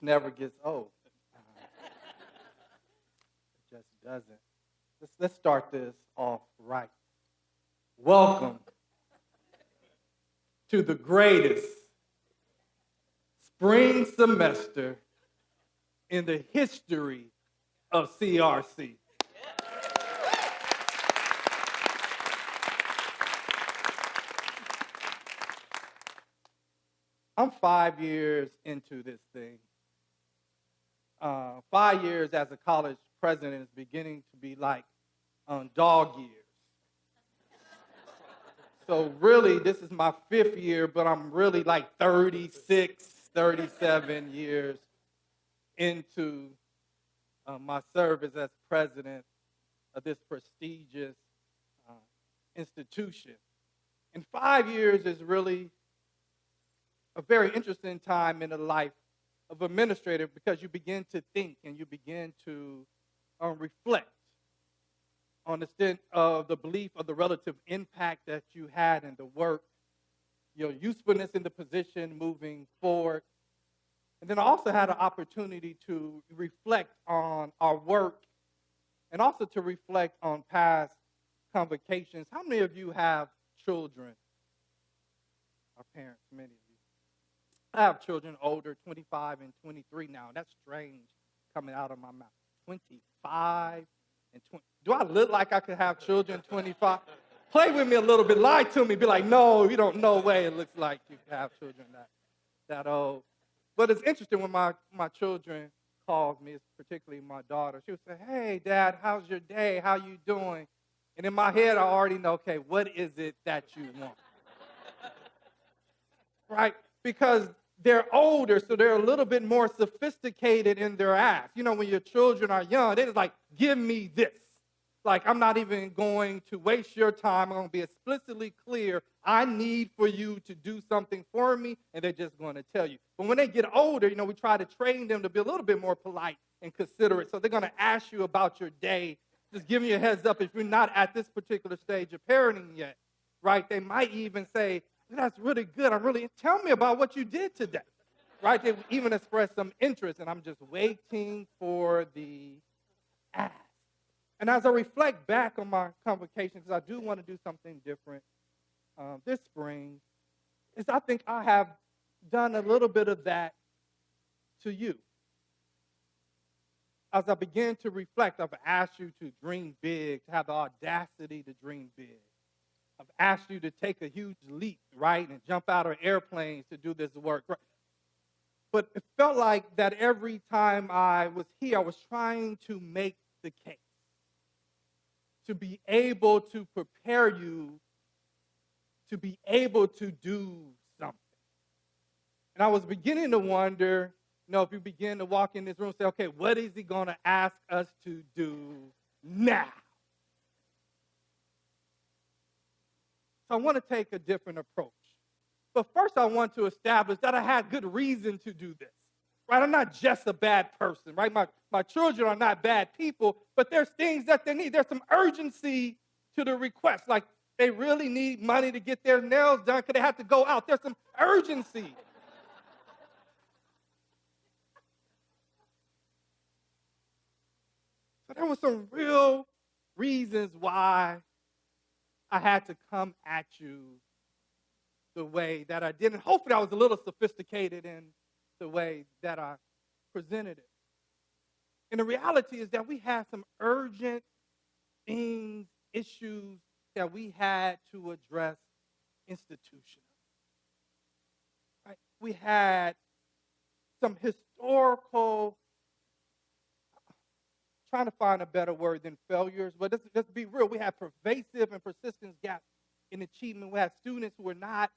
never gets old. It just doesn't. Let's start this off right. Welcome to the greatest spring semester in the history of CRC. I'm 5 years into this thing. 5 years as a college president is beginning to be like dog years. So really, this is my 5th year, but I'm really like 36, 37 years into my service as president of this prestigious institution. And 5 years is really a very interesting time in the life of administrator because you begin to think and you begin to reflect on the extent of the belief of the relative impact that you had in the work, your usefulness in the position moving forward. And then I also had an opportunity to reflect on our work and also to reflect on past convocations. How many of you have children? Our parents, many of you. I have children older, 25 and 23 now. That's strange coming out of my mouth. 25 and 20. Do I look like I could have children 25? Play with me a little bit. Lie to me. Be like, no, you don't know way it looks like you can have children that old. But it's interesting when my children call me, particularly my daughter. She would say, hey, Dad, how's your day? How you doing? And in my head, I already know, okay, what is it that you want? Right? Because they're older, so they're a little bit more sophisticated in their ask. You know, when your children are young, they're just like, give me this. Like, I'm not even going to waste your time. I'm going to be explicitly clear. I need for you to do something for me, and they're just going to tell you. But when they get older, you know, we try to train them to be a little bit more polite and considerate. So they're going to ask you about your day. Just giving you a heads up, if you're not at this particular stage of parenting yet, right? They might even say, that's really good. Tell me about what you did today, right? They even express some interest, and I'm just waiting for the ask. And as I reflect back on my convocation, because I do want to do something different this spring, is I think I have done a little bit of that to you. As I begin to reflect, I've asked you to dream big, to have the audacity to dream big. I've asked you to take a huge leap, right, and jump out of airplanes to do this work. Right? But it felt like that every time I was here, I was trying to make the case, to be able to prepare you to be able to do something. And I was beginning to wonder, you know, if you begin to walk in this room and say, okay, what is he going to ask us to do now? So I want to take a different approach. But first I want to establish that I had good reason to do this. Right? I'm not just a bad person, right? My children are not bad people, but there's things that they need. There's some urgency to the request. Like they really need money to get their nails done because they have to go out. There's some urgency. So there were some real reasons why I had to come at you the way that I did. And hopefully I was a little sophisticated in the way that I presented it. And the reality is that we had some urgent things, issues that we had to address institutionally. Right? We had some historical, trying to find a better word than failures, but let's be real. We had pervasive and persistent gaps in achievement. We had students who were not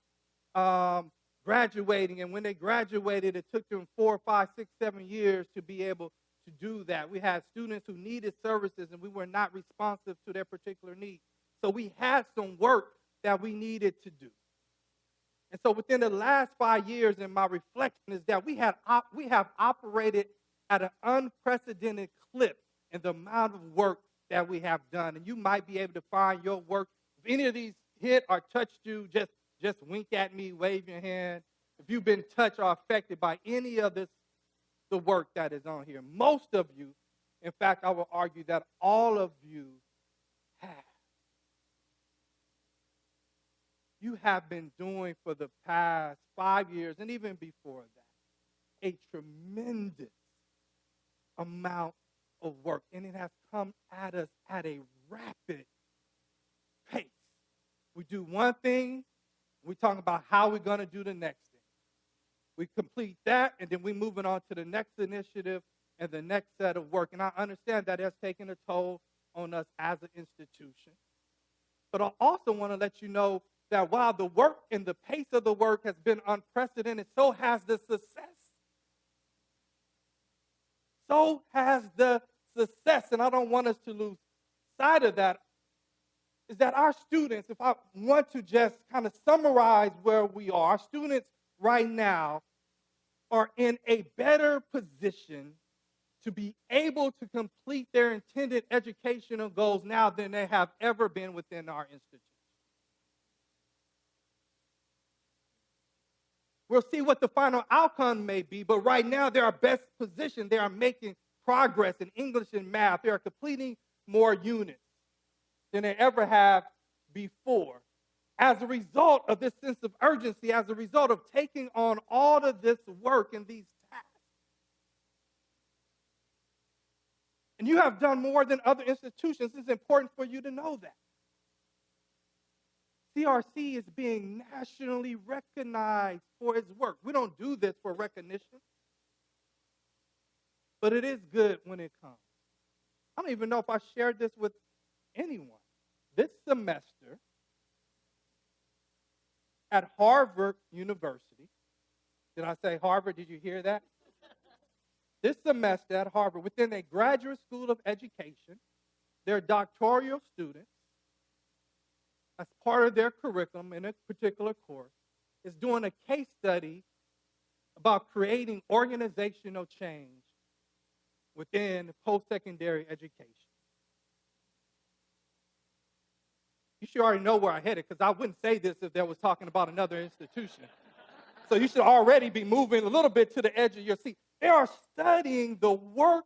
graduating, and when they graduated, it took them 4, 5, 6, 7 years to be able to do that. We had students who needed services, and we were not responsive to their particular needs. So we had some work that we needed to do. And so within the last 5 years, in my reflection is that we have operated at an unprecedented clip in the amount of work that we have done. And you might be able to find your work. If any of these hit or touched you, just wink at me, wave your hand. If you've been touched or affected by any of this the work that is on here. Most of you, in fact, I will argue that all of you have. You have been doing for the past 5 years, and even before that, a tremendous amount of work. And it has come at us at a rapid pace. We do one thing, we talk about how we're going to do the next thing. We complete that, and then we're moving on to the next initiative and the next set of work. And I understand that has taken a toll on us as an institution. But I also want to let you know that while the work and the pace of the work has been unprecedented, so has the success. So has the success, and I don't want us to lose sight of that, is that our students, if I want to just kind of summarize where we are, our students right now are in a better position to be able to complete their intended educational goals now than they have ever been within our institution. We'll see what the final outcome may be, but right now they are best positioned. They are making progress in English and math. They are completing more units than they ever have before. As a result of this sense of urgency, as a result of taking on all of this work and these tasks. And you have done more than other institutions. It's important for you to know that. CRC is being nationally recognized for its work. We don't do this for recognition, but it is good when it comes. I don't even know if I shared this with anyone. This semester at Harvard University, did I say Harvard? Did you hear that? This semester at Harvard, within a graduate school of education, their doctoral students, as part of their curriculum in a particular course, is doing a case study about creating organizational change within post-secondary education. You should already know where I headed, because I wouldn't say this if they was talking about another institution. So you should already be moving a little bit to the edge of your seat. They are studying the work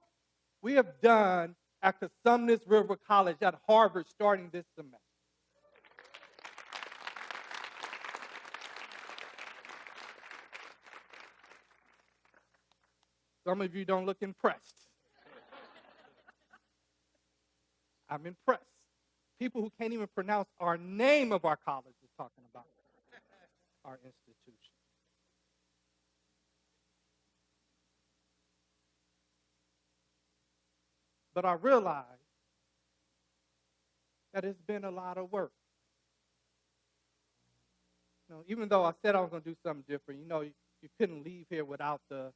we have done at Cosumnes River College at Harvard starting this semester. Some of you don't look impressed. I'm impressed. People who can't even pronounce our name of our college is talking about our institution. But I realize that it's been a lot of work. You know, even though I said I was going to do something different, you couldn't leave here without the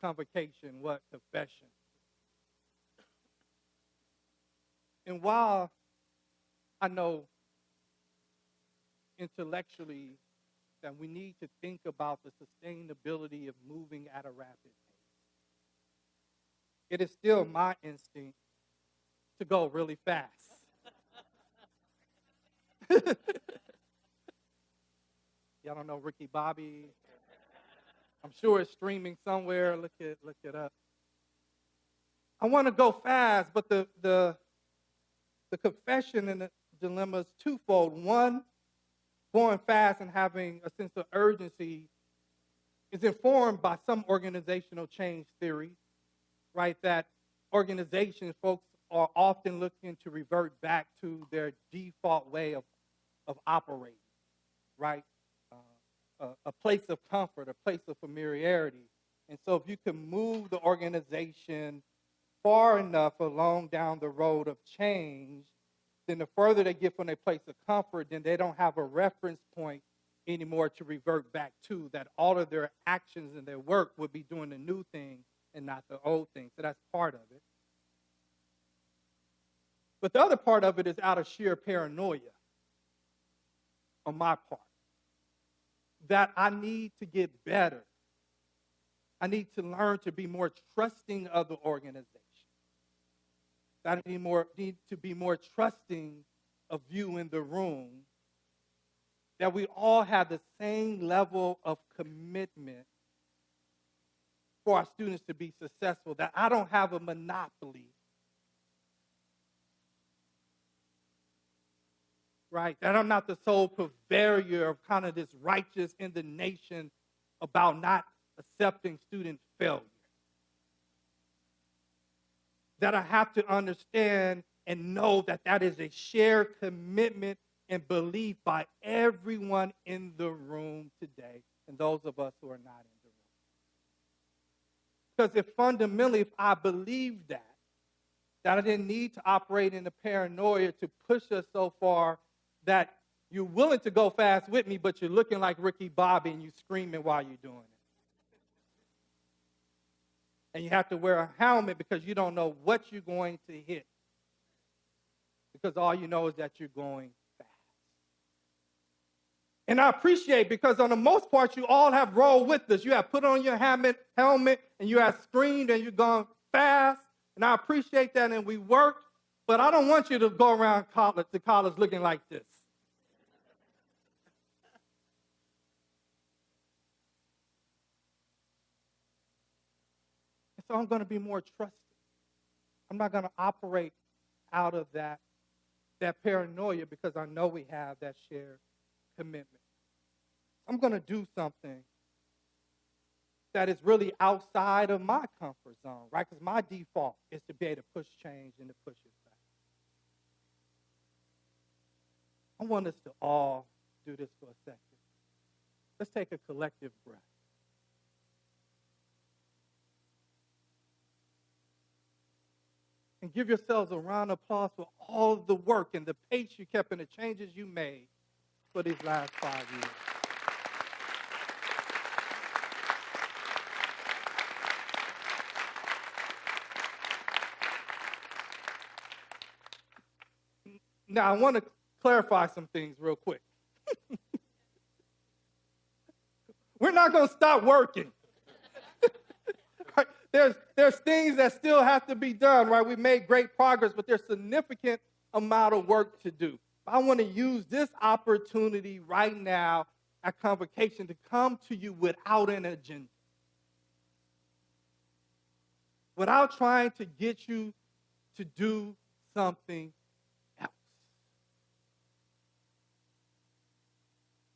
convocation, confession. And while I know intellectually that we need to think about the sustainability of moving at a rapid pace, it is still my instinct to go really fast. Y'all don't know Ricky Bobby? I'm sure it's streaming somewhere. Look it up. I want to go fast, but the confession and the dilemma is twofold. One, going fast and having a sense of urgency is informed by some organizational change theory, right? That organizations, folks, are often looking to revert back to their default way of operating, right? A place of comfort, a place of familiarity. And so if you can move the organization far enough along down the road of change, then the further they get from a place of comfort, then they don't have a reference point anymore to revert back to, that all of their actions and their work would be doing the new thing and not the old thing. So that's part of it. But the other part of it is out of sheer paranoia on my part, that I need to get better. I need to learn to be more trusting of the organization. I need to be more trusting of you in the room, that we all have the same level of commitment for our students to be successful, that I don't have a monopoly, right? That I'm not the sole purveyor of kind of this righteous indignation about not accepting student failure. That I have to understand and know that that is a shared commitment and belief by everyone in the room today and those of us who are not in the room. Because if fundamentally, if I believe that I didn't need to operate in the paranoia to push us so far that you're willing to go fast with me, but you're looking like Ricky Bobby and you're screaming while you're doing it. And you have to wear a helmet because you don't know what you're going to hit. Because all you know is that you're going fast. And I appreciate, because on the most part, you all have rolled with us. You have put on your helmet, and you have screamed, and you're going fast. And I appreciate that, and we worked. But I don't want you to go around college looking like this. So I'm going to be more trusting. I'm not going to operate out of that paranoia because I know we have that shared commitment. I'm going to do something that is really outside of my comfort zone, right? Because my default is to be able to push change and to push it back. I want us to all do this for a second. Let's take a collective breath. And give yourselves a round of applause for all of the work and the pace you kept and the changes you made for these last 5 years. Now, I want to clarify some things real quick. We're not going to stop working. Right? There's things that still have to be done, right? We've made great progress, but there's significant amount of work to do. I want to use this opportunity right now at Convocation to come to you without an agenda. Without trying to get you to do something else.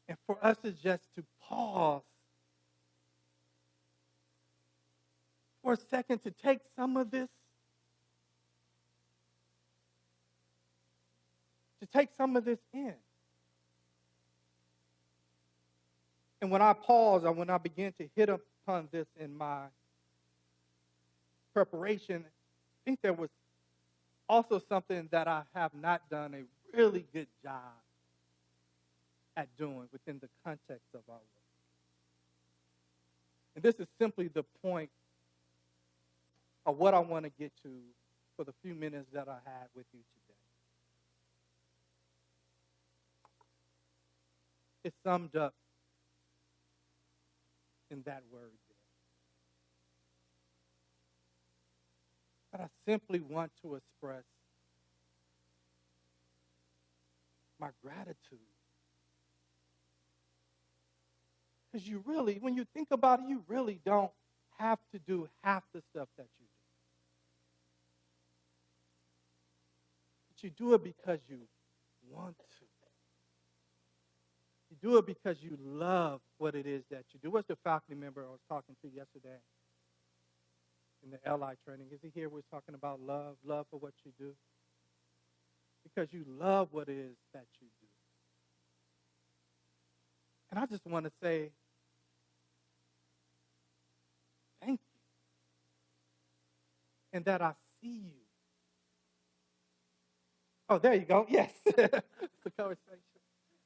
And for us is just to pause for a second, to take some of this, in. And when I pause, or when I begin to hit upon this in my preparation, I think there was also something that I have not done a really good job at doing within the context of our work. And this is simply the point of what I want to get to for the few minutes that I have with you today. It's summed up in that word there. But I simply want to express my gratitude. Because you really, when you think about it, you really don't have to do half the stuff that you do. But you do it because you want to. You do it because you love what it is that you do. What's the faculty member I was talking to yesterday in the LI training? Is he here? We're talking about love for what you do. Because you love what it is that you do. And I just want to say, thank you. And that I see you. Oh, there you go. Yes. It's a conversation.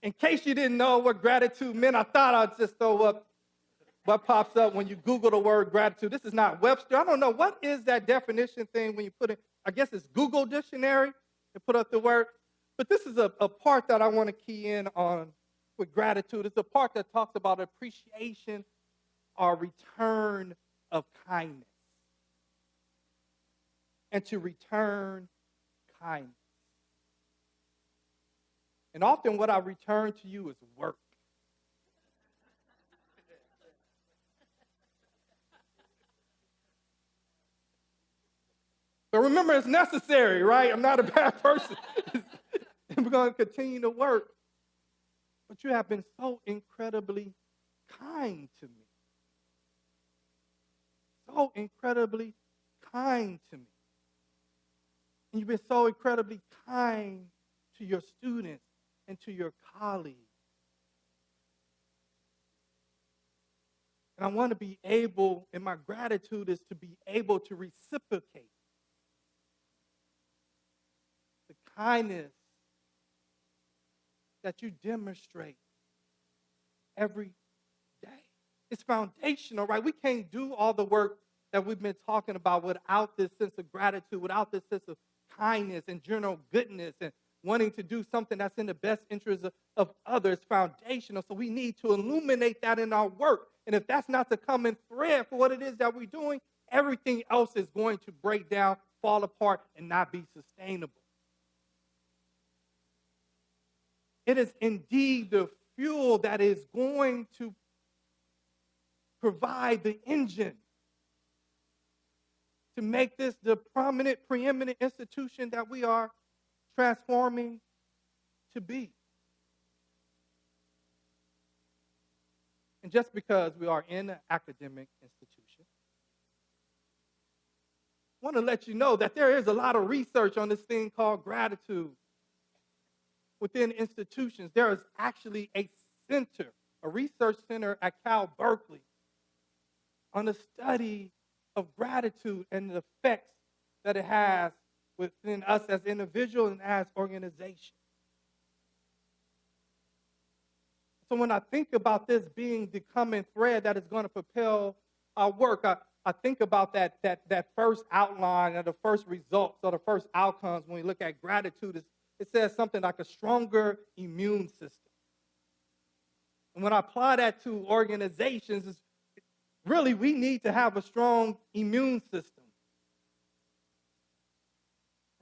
In case you didn't know what gratitude meant, I thought I'd just throw up what pops up when you Google the word gratitude. This is not Webster. I don't know. What is that definition thing when you put it? I guess it's Google Dictionary and put up the word. But this is a part that I want to key in on with gratitude. It's a part that talks about appreciation or return of kindness. And to return kindness. And often what I return to you is work. So remember, it's necessary, right? I'm not a bad person. And we're going to continue to work. But you have been so incredibly kind to me. So incredibly kind to me. And you've been so incredibly kind to your students and to your colleagues. And I want to be able, and my gratitude is to be able to reciprocate the kindness that you demonstrate every day. It's foundational, right? We can't do all the work that we've been talking about without this sense of gratitude, without this sense of kindness and general goodness and wanting to do something that's in the best interest of others. Foundational. So we need to illuminate that in our work. And if that's not the common thread for what it is that we're doing, everything else is going to break down, fall apart, and not be sustainable. It is indeed the fuel that is going to provide the engine to make this the prominent, preeminent institution that we are transforming to be. And just because we are in an academic institution, I want to let you know that there is a lot of research on this thing called gratitude within institutions. There is actually a center, a research center at Cal Berkeley on the study of gratitude and the effects that it has within us as individuals and as organizations. So when I think about this being the common thread that is going to propel our work, I think about that first outline or the first results or the first outcomes when we look at gratitude. It says something like a stronger immune system. And when I apply that to organizations, it's really we need to have a strong immune system.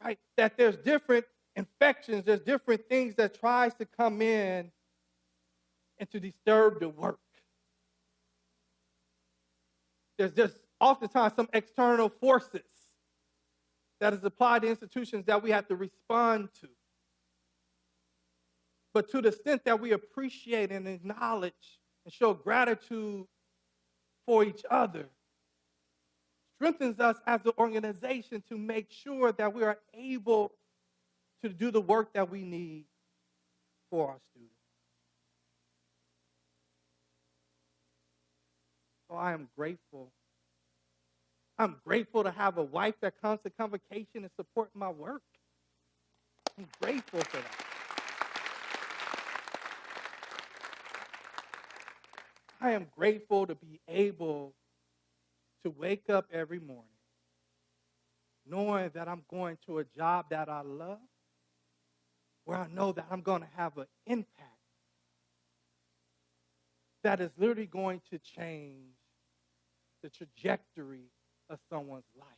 Right? That there's different infections, there's different things that tries to come in and to disturb the work. There's just oftentimes some external forces that is applied to institutions that we have to respond to. But to the extent that we appreciate and acknowledge and show gratitude for each other, strengthens us as an organization to make sure that we are able to do the work that we need for our students. So I am grateful. I'm grateful to have a wife that comes to convocation and support my work. I'm grateful for that. I am grateful to be able to wake up every morning knowing that I'm going to a job that I love, where I know that I'm going to have an impact that is literally going to change the trajectory of someone's life.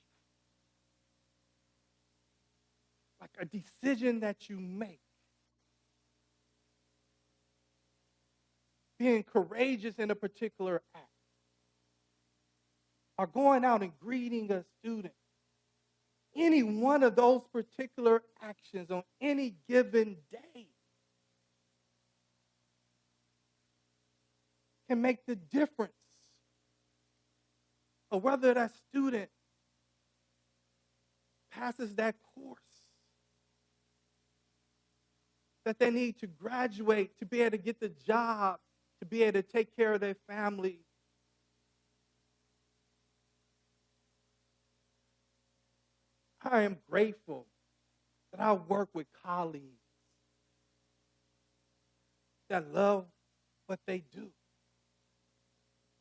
Like a decision that you make. Being courageous in a particular act. Or going out and greeting a student. Any one of those particular actions on any given day can make the difference of whether that student passes that course that they need to graduate, to be able to get the job, to be able to take care of their family. I am grateful that I work with colleagues that love what they do.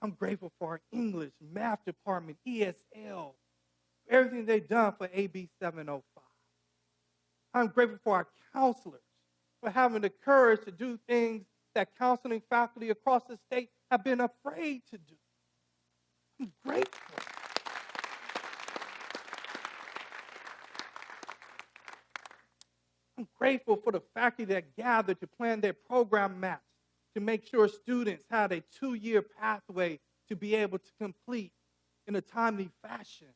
I'm grateful for our English, math department, ESL, everything they've done for AB 705. I'm grateful for our counselors for having the courage to do things that counseling faculty across the state have been afraid to do. I'm grateful. I'm grateful for the faculty that gathered to plan their program maps to make sure students had a 2-year pathway to be able to complete in a timely fashion.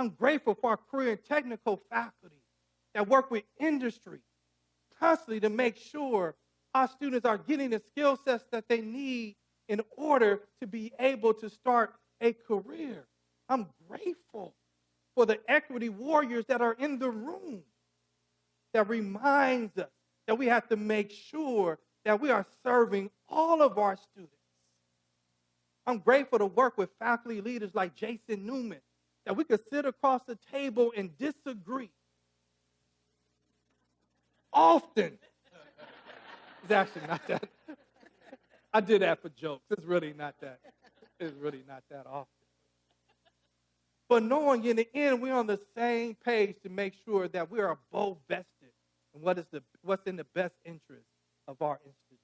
I'm grateful for our career and technical faculty that work with industry constantly to make sure our students are getting the skill sets that they need in order to be able to start a career. I'm grateful for the equity warriors that are in the room that reminds us that we have to make sure that we are serving all of our students. I'm grateful to work with faculty leaders like Jason Newman, that we could sit across the table and disagree. Often. It's actually not that. I did that for jokes. It's really not that. It's really not that often. But knowing in the end we're on the same page to make sure that we are both vested in what's in the best interest of our institution.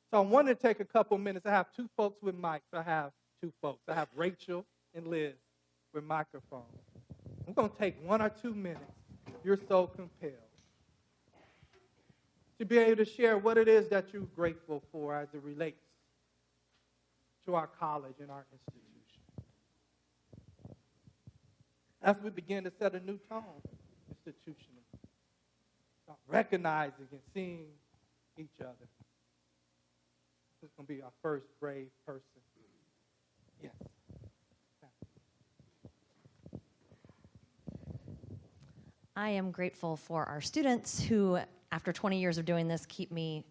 So I want to take a couple minutes. I have two folks with mics. I have two folks. I have Rachel and Liz with microphones. I'm going to take 1 or 2 minutes, if you're so compelled, to be able to share what it is that you're grateful for as it relates to our college and our institution. As we begin to set a new tone institutionally, start recognizing and seeing each other. This is going to be our first brave person. Yes. I am grateful for our students who, after 20 years of doing this, keep me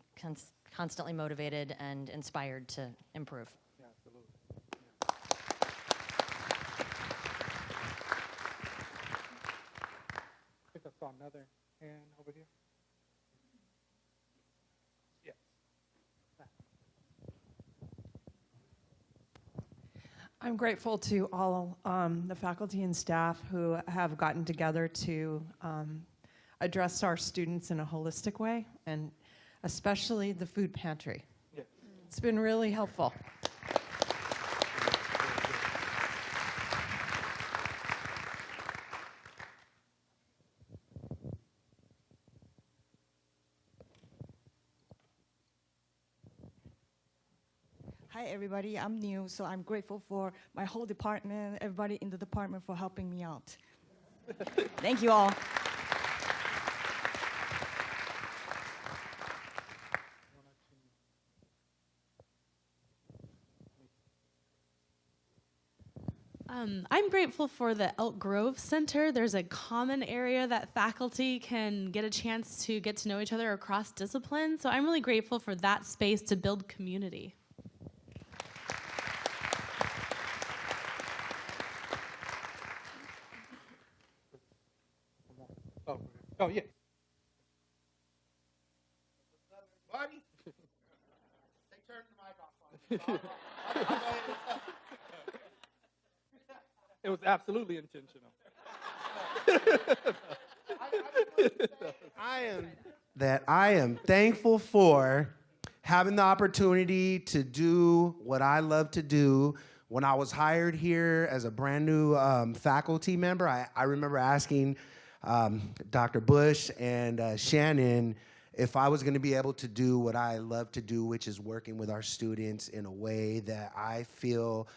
constantly motivated and inspired to improve. Yeah, absolutely. I think I saw another hand over here. Yes. I'm grateful to all the faculty and staff who have gotten together to address our students in a holistic way, and especially the food pantry. Yes. It's been really helpful. Hi, everybody. I'm new, so I'm grateful for my whole department, everybody in the department for helping me out. Thank you all. I'm grateful for the Elk Grove Center. There's a common area that faculty can get a chance to get to know each other across disciplines. So I'm really grateful for that space to build community. Oh, yes. Buddy, they turned the mic off. It was absolutely intentional. I am thankful for having the opportunity to do what I love to do. When I was hired here as a brand new faculty member, I remember asking Dr. Bush and Shannon if I was going to be able to do what I love to do, which is working with our students in a way that I feel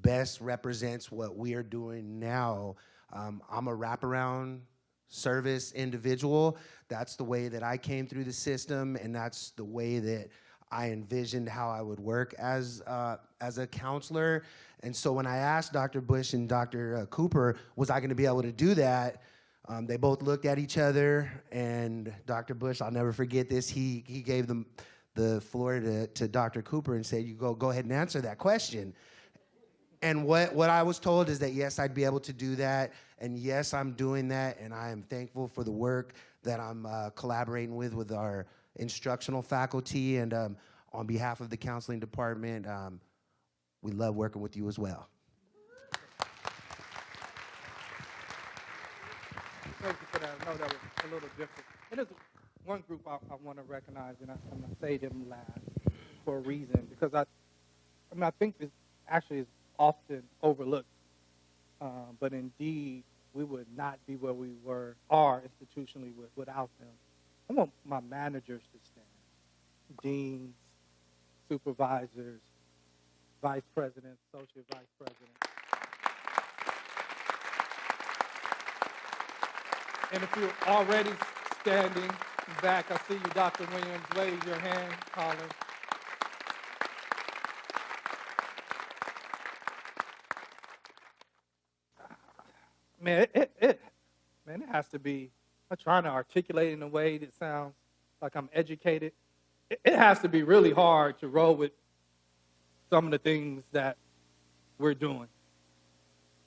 best represents what we are doing now. I'm a wraparound service individual. That's the way that I came through the system, and that's the way that I envisioned how I would work as a counselor. And so when I asked Dr. Bush and Dr. Cooper, was I going to be able to do that, they both looked at each other, and Dr. Bush, I'll never forget this, he gave them the floor to Dr. Cooper and said, you go ahead and answer that question. And what I was told is that, yes, I'd be able to do that, and yes, I'm doing that, and I am thankful for the work that I'm collaborating with our instructional faculty, and on behalf of the counseling department, we love working with you as well. Thank you for that. I know that was a little different. It is one group I want to recognize, and I'm going to say them last for a reason, because I think this actually is often overlooked, but indeed we would not be where we are institutionally without them. I want my managers to stand, deans, supervisors, vice president, associate vice president. And if you're already standing back, I see you, Dr. Williams. Raise your hand, Colin. Man, it has to be, I'm trying to articulate in a way that sounds like I'm educated. It has to be really hard to roll with some of the things that we're doing.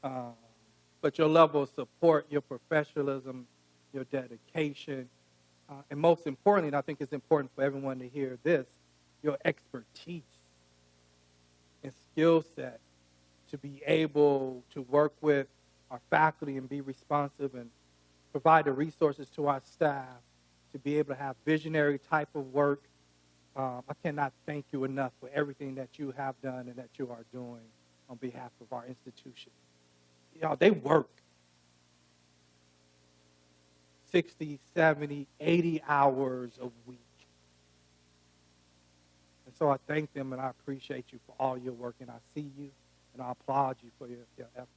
But your level of support, your professionalism, your dedication, and most importantly, and I think it's important for everyone to hear this, your expertise and skill set to be able to work with our faculty and be responsive and provide the resources to our staff to be able to have visionary type of work. I cannot thank you enough for everything that you have done and that you are doing on behalf of our institution. Y'all, they work 60, 70, 80 hours a week. And so I thank them and I appreciate you for all your work, and I see you and I applaud you for your effort.